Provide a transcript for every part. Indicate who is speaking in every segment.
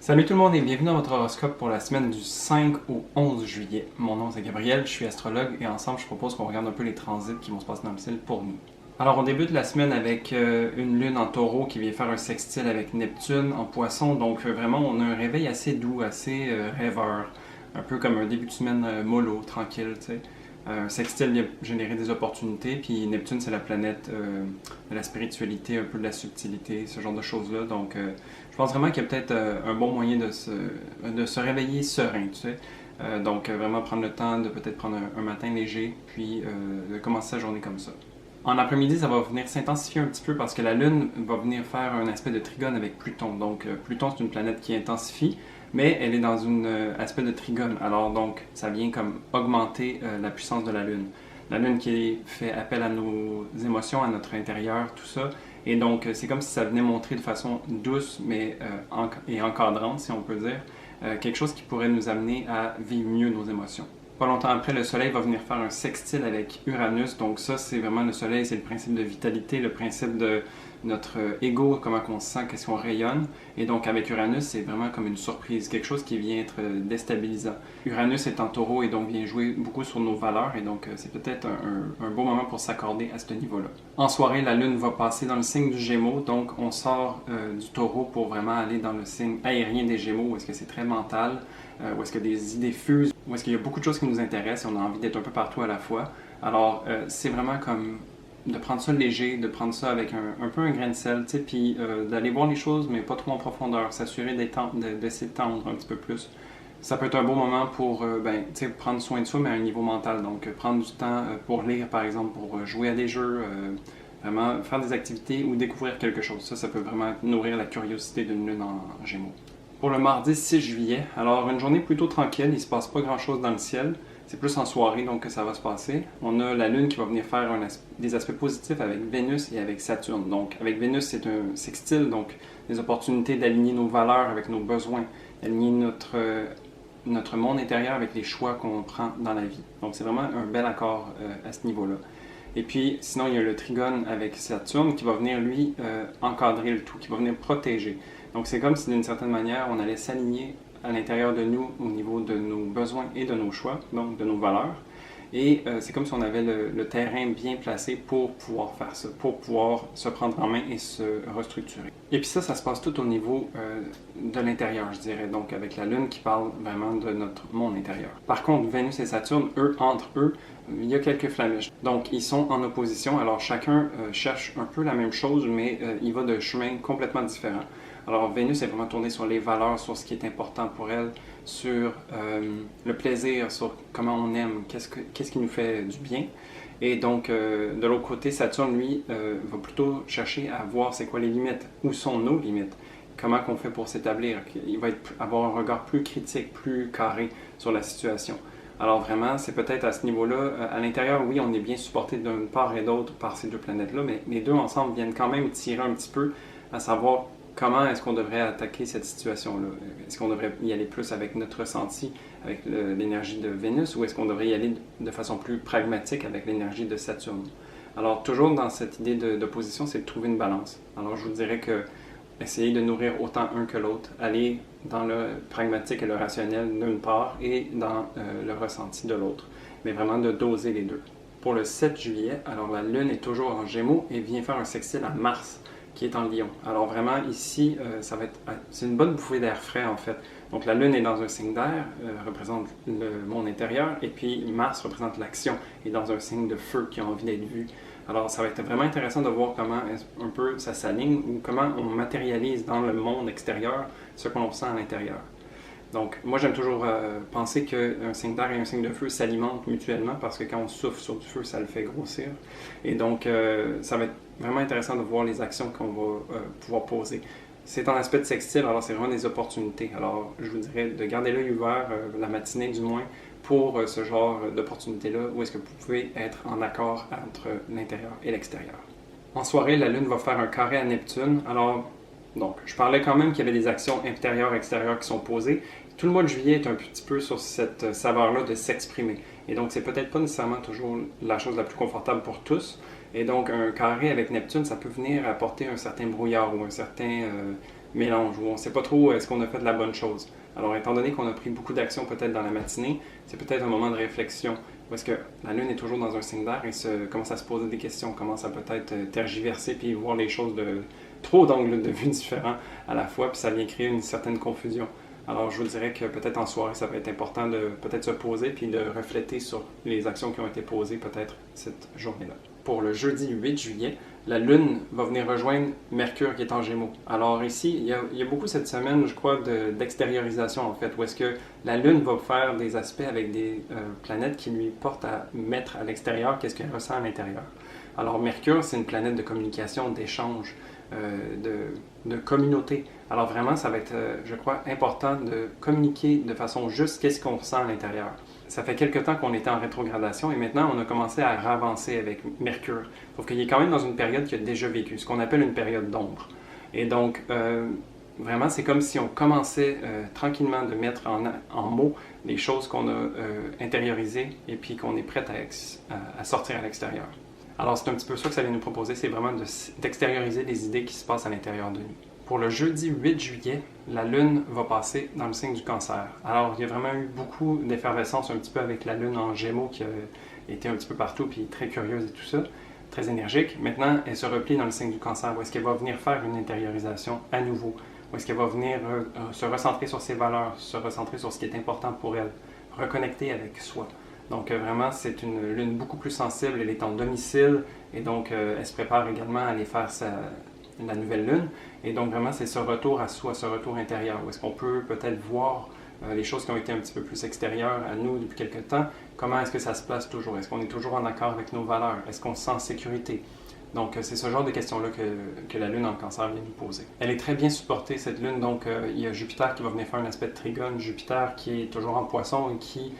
Speaker 1: Salut tout le monde et bienvenue dans votre horoscope pour la semaine du 5 au 11 juillet. Mon nom c'est Gabriel, je suis astrologue et ensemble je propose qu'on regarde un peu les transits qui vont se passer dans le ciel pour nous. Alors on débute la semaine avec une lune en taureau qui vient faire un sextile avec Neptune en poisson, donc vraiment on a un réveil assez doux, assez rêveur, un peu comme un début de semaine mollo, tranquille, tu sais. Un sextile vient générer des opportunités, puis Neptune c'est la planète de la spiritualité, un peu de la subtilité, ce genre de choses-là, donc je pense vraiment qu'il y a peut-être un bon moyen de se réveiller serein, tu sais. Donc vraiment prendre le temps de peut-être prendre un matin léger, puis de commencer sa journée comme ça. En après-midi, ça va venir s'intensifier un petit peu parce que la Lune va venir faire un aspect de trigone avec Pluton. Donc Pluton, c'est une planète qui intensifie, mais elle est dans un aspect de trigone. Alors donc, ça vient comme augmenter la puissance de la Lune. La Lune qui fait appel à nos émotions, à notre intérieur, tout ça. Et donc, c'est comme si ça venait montrer de façon douce mais et encadrante, si on peut dire, quelque chose qui pourrait nous amener à vivre mieux nos émotions. Pas longtemps après, le Soleil va venir faire un sextile avec Uranus. Donc ça, c'est vraiment le Soleil, c'est le principe de vitalité, le principe de notre ego, comment on se sent, qu'est-ce qu'on rayonne. Et donc avec Uranus, c'est vraiment comme une surprise, quelque chose qui vient être déstabilisant. Uranus est en taureau et donc vient jouer beaucoup sur nos valeurs. Et donc c'est peut-être un beau moment pour s'accorder à ce niveau-là. En soirée, la Lune va passer dans le signe du Gémeaux. Donc on sort du taureau pour vraiment aller dans le signe aérien des Gémeaux, où est-ce que c'est très mental, où est-ce que des idées fusent, où est-ce qu'il y a beaucoup de choses qui nous intéressent et on a envie d'être un peu partout à la fois. Alors, c'est vraiment comme de prendre ça léger, de prendre ça avec un peu un grain de sel, tu sais, puis d'aller voir les choses, mais pas trop en profondeur, s'assurer de s'étendre un petit peu plus. Ça peut être un beau moment pour prendre soin de soi, mais à un niveau mental. Donc, prendre du temps pour lire, par exemple, pour jouer à des jeux, vraiment faire des activités ou découvrir quelque chose. Ça peut vraiment nourrir la curiosité d'une lune en Gémeaux. Pour le mardi 6 juillet, alors une journée plutôt tranquille, il ne se passe pas grand-chose dans le ciel. C'est plus en soirée donc que ça va se passer. On a la Lune qui va venir faire des aspects positifs avec Vénus et avec Saturne. Donc avec Vénus, c'est un sextile, donc des opportunités d'aligner nos valeurs avec nos besoins, d'aligner notre monde intérieur avec les choix qu'on prend dans la vie. Donc c'est vraiment un bel accord à ce niveau-là. Et puis, sinon, il y a le trigone avec Saturne qui va venir, lui, encadrer le tout, qui va venir protéger. Donc, c'est comme si, d'une certaine manière, on allait s'aligner à l'intérieur de nous au niveau de nos besoins et de nos choix, donc de nos valeurs. Et c'est comme si on avait le terrain bien placé pour pouvoir faire ça, pour pouvoir se prendre en main et se restructurer. Et puis ça se passe tout au niveau de l'intérieur, je dirais, donc avec la Lune qui parle vraiment de notre monde intérieur. Par contre, Vénus et Saturne, eux, entre eux, il y a quelques flamèches. Donc, ils sont en opposition, alors chacun cherche un peu la même chose, mais il va de chemins complètement différents. Alors, Vénus est vraiment tournée sur les valeurs, sur ce qui est important pour elle, sur le plaisir, sur comment on aime, qu'est-ce qui nous fait du bien. Et donc, de l'autre côté, Saturne, lui, va plutôt chercher à voir c'est quoi les limites, où sont nos limites, comment qu'on fait pour s'établir. Il va avoir un regard plus critique, plus carré sur la situation. Alors vraiment, c'est peut-être à ce niveau-là, à l'intérieur, oui, on est bien supporté d'une part et d'autre par ces deux planètes-là, mais les deux ensemble viennent quand même tirer un petit peu à savoir comment est-ce qu'on devrait attaquer cette situation-là. Est-ce qu'on devrait y aller plus avec notre ressenti, avec l'énergie de Vénus, ou est-ce qu'on devrait y aller de façon plus pragmatique avec l'énergie de Saturne? Alors toujours dans cette idée d'opposition, c'est de trouver une balance. Alors je vous dirais que essayer de nourrir autant un que l'autre, aller dans le pragmatique et le rationnel d'une part et dans le ressenti de l'autre, mais vraiment de doser les deux. Pour le 7 juillet, alors la Lune est toujours en Gémeaux et vient faire un sextile à Mars qui est en Lion. Alors vraiment ici, c'est une bonne bouffée d'air frais en fait. Donc la Lune est dans un signe d'air, représente le monde intérieur, et puis Mars représente l'action, et dans un signe de feu qui a envie d'être vu. Alors ça va être vraiment intéressant de voir comment un peu ça s'aligne ou comment on matérialise dans le monde extérieur ce qu'on ressent à l'intérieur. Donc moi j'aime toujours penser qu'un signe d'air et un signe de feu s'alimentent mutuellement parce que quand on souffle sur du feu, ça le fait grossir. Et donc ça va être vraiment intéressant de voir les actions qu'on va pouvoir poser. C'est en aspect de sextile, alors c'est vraiment des opportunités. Alors je vous dirais de garder l'œil ouvert, la matinée du moins, pour ce genre d'opportunité-là, où est-ce que vous pouvez être en accord entre l'intérieur et l'extérieur. En soirée, la Lune va faire un carré à Neptune. Alors, donc, je parlais quand même qu'il y avait des actions intérieures-extérieures qui sont posées. Tout le mois de juillet est un petit peu sur cette saveur-là de s'exprimer. Et donc, c'est peut-être pas nécessairement toujours la chose la plus confortable pour tous. Et donc, un carré avec Neptune, ça peut venir apporter un certain brouillard ou un certain mélange, où on ne sait pas trop est-ce qu'on a fait de la bonne chose. Alors, étant donné qu'on a pris beaucoup d'actions peut-être dans la matinée, c'est peut-être un moment de réflexion, où est-ce que la Lune est toujours dans un signe d'air et commence à se poser des questions, commence à peut-être tergiverser, puis voir les choses de trop d'angles de vue différents à la fois, puis ça vient créer une certaine confusion. Alors, je vous dirais que peut-être en soirée, ça va être important de peut-être se poser puis de refléter sur les actions qui ont été posées peut-être cette journée-là. Pour le jeudi 8 juillet, la Lune va venir rejoindre Mercure qui est en Gémeaux. Alors ici, il y a beaucoup cette semaine, je crois, d'extériorisation en fait, où est-ce que la Lune va faire des aspects avec des planètes qui lui portent à mettre à l'extérieur qu'est-ce qu'elle ressent à l'intérieur. Alors Mercure, c'est une planète de communication, d'échange, de communauté. Alors vraiment, ça va être, je crois, important de communiquer de façon juste qu'est-ce qu'on ressent à l'intérieur. Ça fait quelque temps qu'on était en rétrogradation et maintenant on a commencé à avancer avec Mercure. Sauf qu'il est quand même dans une période qu'il a déjà vécue, ce qu'on appelle une période d'ombre. Et donc, vraiment, c'est comme si on commençait tranquillement de mettre en mots les choses qu'on a intériorisées et puis qu'on est prêt à sortir à l'extérieur. Alors, c'est un petit peu ça que ça vient nous proposer, c'est vraiment d'extérioriser les idées qui se passent à l'intérieur de nous. Pour le jeudi 8 juillet, la Lune va passer dans le signe du Cancer. Alors, il y a vraiment eu beaucoup d'effervescence un petit peu avec la Lune en Gémeaux qui a été un petit peu partout, puis très curieuse et tout ça, très énergique. Maintenant, elle se replie dans le signe du Cancer, où est-ce qu'elle va venir faire une intériorisation à nouveau, où est-ce qu'elle va venir se recentrer sur ses valeurs, se recentrer sur ce qui est important pour elle, reconnecter avec soi. Donc vraiment, c'est une lune beaucoup plus sensible, elle est en domicile et donc elle se prépare également à aller faire la nouvelle lune. Et donc vraiment, c'est ce retour à soi, ce retour intérieur, où est-ce qu'on peut peut-être voir les choses qui ont été un petit peu plus extérieures à nous depuis quelque temps, comment est-ce que ça se place toujours? Est-ce qu'on est toujours en accord avec nos valeurs? Est-ce qu'on se sent en sécurité? Donc, c'est ce genre de questions-là que la Lune en Cancer vient nous poser. Elle est très bien supportée, cette Lune. Donc, il y a Jupiter qui va venir faire un aspect de trigone. Jupiter qui est toujours en Poisson et qui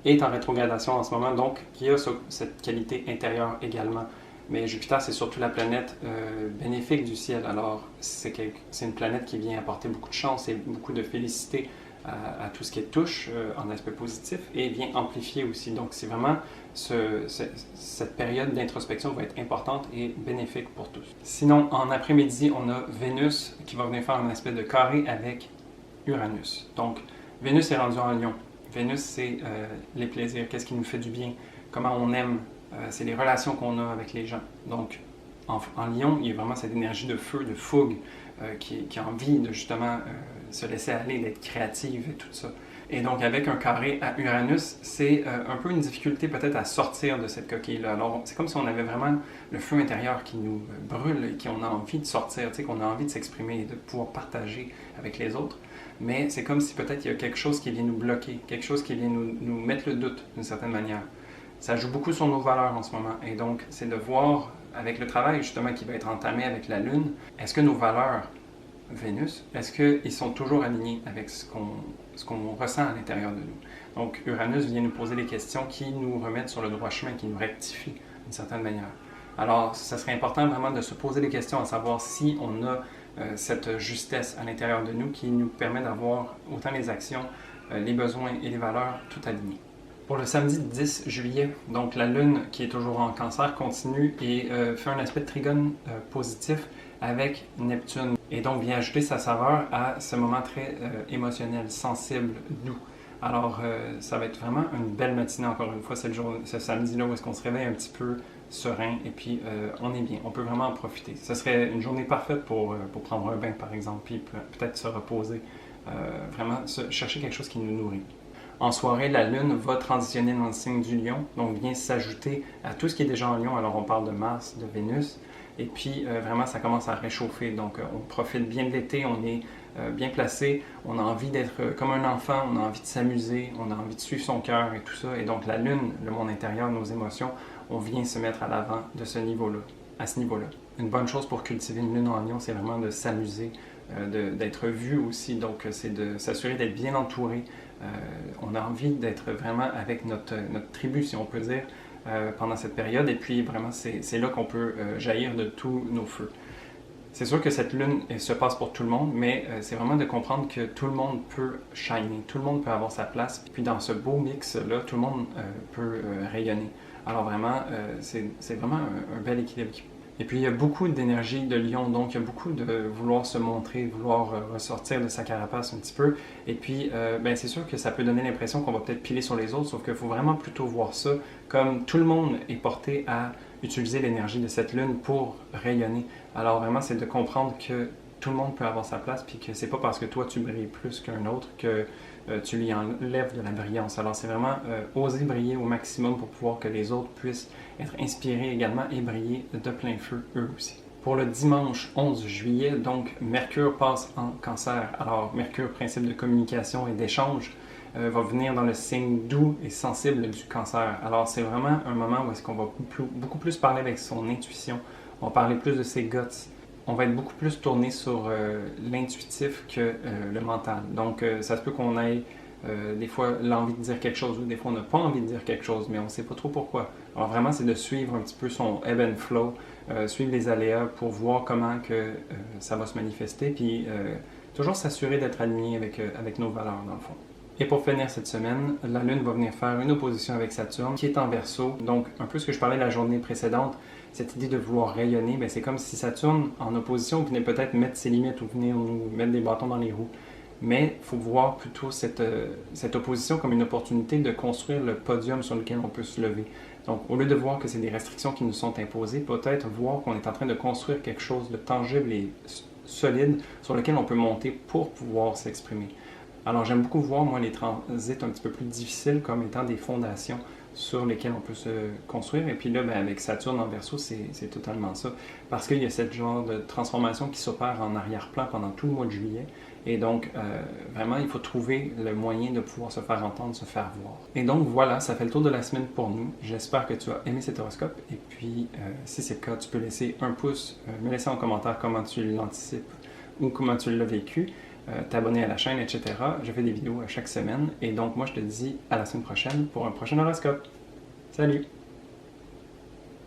Speaker 1: est en rétrogradation en ce moment, donc qui a cette qualité intérieure également. Mais Jupiter, c'est surtout la planète bénéfique du ciel. Alors, c'est une planète qui vient apporter beaucoup de chance et beaucoup de félicité à tout ce qui touche en aspect positif et vient amplifier aussi. Donc, c'est vraiment cette période d'introspection va être importante et bénéfique pour tous. Sinon, en après-midi, on a Vénus qui va venir faire un aspect de carré avec Uranus. Donc, Vénus est rendue en Lion. Vénus, c'est les plaisirs, qu'est-ce qui nous fait du bien, comment on aime, c'est les relations qu'on a avec les gens. Donc, en Lion, il y a vraiment cette énergie de feu, de fougue, qui a envie de justement se laisser aller, d'être créative et tout ça. Et donc, avec un carré à Uranus, c'est un peu une difficulté peut-être à sortir de cette coquille-là. Alors, c'est comme si on avait vraiment le feu intérieur qui nous brûle et qu'on a envie de sortir, qu'on a envie de s'exprimer et de pouvoir partager avec les autres. Mais c'est comme si peut-être il y a quelque chose qui vient nous bloquer, quelque chose qui vient nous mettre le doute d'une certaine manière. Ça joue beaucoup sur nos valeurs en ce moment. Et donc, c'est de voir, avec le travail justement qui va être entamé avec la Lune, est-ce que nos valeurs, Vénus, est-ce qu'ils sont toujours alignés avec ce qu'on ressent à l'intérieur de nous? Donc, Uranus vient nous poser des questions qui nous remettent sur le droit chemin, qui nous rectifient d'une certaine manière. Alors, ça serait important vraiment de se poser des questions, à savoir si on a cette justesse à l'intérieur de nous qui nous permet d'avoir autant les actions, les besoins et les valeurs tout alignés. Pour le samedi 10 juillet, donc la Lune qui est toujours en Cancer continue et fait un aspect de trigone positif avec Neptune et donc vient ajouter sa saveur à ce moment très émotionnel, sensible, doux. Alors ça va être vraiment une belle matinée encore une fois, ce samedi-là où est-ce qu'on se réveille un petit peu serein et puis on est bien, on peut vraiment en profiter. Ce serait une journée parfaite pour prendre un bain par exemple, puis peut-être se reposer, vraiment chercher quelque chose qui nous nourrit. En soirée, la Lune va transitionner dans le signe du Lion, donc vient s'ajouter à tout ce qui est déjà en Lion. Alors on parle de Mars, de Vénus, et puis vraiment ça commence à réchauffer. Donc on profite bien de l'été, on est bien placé, on a envie d'être comme un enfant, on a envie de s'amuser, on a envie de suivre son cœur et tout ça. Et donc la Lune, le monde intérieur, nos émotions, on vient se mettre à l'avant de ce niveau-là, à ce niveau-là. Une bonne chose pour cultiver une Lune en Lion, c'est vraiment de s'amuser, d'être vu aussi. Donc c'est de s'assurer d'être bien entouré. On a envie d'être vraiment avec notre tribu, si on peut dire, pendant cette période. Et puis, vraiment, c'est là qu'on peut jaillir de tous nos feux. C'est sûr que cette lune se passe pour tout le monde, mais c'est vraiment de comprendre que tout le monde peut shiner, tout le monde peut avoir sa place. Puis dans ce beau mix-là, tout le monde peut rayonner. Alors vraiment, c'est vraiment un bel équilibre Et puis il y a beaucoup d'énergie de lion, donc il y a beaucoup de vouloir se montrer, vouloir ressortir de sa carapace un petit peu. Et puis ben, c'est sûr que ça peut donner l'impression qu'on va peut-être piler sur les autres, sauf qu'il faut vraiment plutôt voir ça comme tout le monde est porté à utiliser l'énergie de cette lune pour rayonner. Alors vraiment c'est de comprendre que tout le monde peut avoir sa place, puis que c'est pas parce que toi tu brilles plus qu'un autre que tu lui enlèves de la brillance. Alors c'est vraiment oser briller au maximum pour pouvoir que les autres puissent être inspirés également et briller de plein feu eux aussi. Pour le dimanche 11 juillet, donc Mercure passe en Cancer. Alors Mercure, principe de communication et d'échange, va venir dans le signe doux et sensible du Cancer. Alors c'est vraiment un moment où est-ce qu'on va beaucoup plus parler avec son intuition, on va parler plus de ses guts, on va être beaucoup plus tourné sur l'intuitif que le mental. Donc, ça se peut qu'on ait des fois l'envie de dire quelque chose ou des fois on n'a pas envie de dire quelque chose, mais on ne sait pas trop pourquoi. Alors vraiment, c'est de suivre un petit peu son ebb and flow, suivre les aléas pour voir comment que, ça va se manifester, puis toujours s'assurer d'être aligné avec nos valeurs dans le fond. Et pour finir cette semaine, la Lune va venir faire une opposition avec Saturne qui est en Verseau. Donc, un peu ce que je parlais la journée précédente, cette idée de vouloir rayonner, c'est comme si Saturne, en opposition, venait peut-être mettre ses limites ou venir nous mettre des bâtons dans les roues. Mais il faut voir plutôt cette opposition comme une opportunité de construire le podium sur lequel on peut se lever. Donc, au lieu de voir que c'est des restrictions qui nous sont imposées, peut-être voir qu'on est en train de construire quelque chose de tangible et solide sur lequel on peut monter pour pouvoir s'exprimer. Alors, j'aime beaucoup voir, moi, les transits un petit peu plus difficiles comme étant des fondations sur lesquelles on peut se construire. Et puis là, avec Saturne en Verseau, c'est totalement ça. Parce qu'il y a ce genre de transformation qui s'opère en arrière-plan pendant tout le mois de juillet. Et donc, vraiment, il faut trouver le moyen de pouvoir se faire entendre, se faire voir. Et donc, voilà, ça fait le tour de la semaine pour nous. J'espère que tu as aimé cet horoscope. Et puis, si c'est le cas, tu peux laisser un pouce, me laisser en commentaire comment tu l'anticipes ou comment tu l'as vécu. T'abonner à la chaîne, etc. Je fais des vidéos chaque semaine. Et donc, moi, je te dis à la semaine prochaine pour un prochain horoscope. Salut!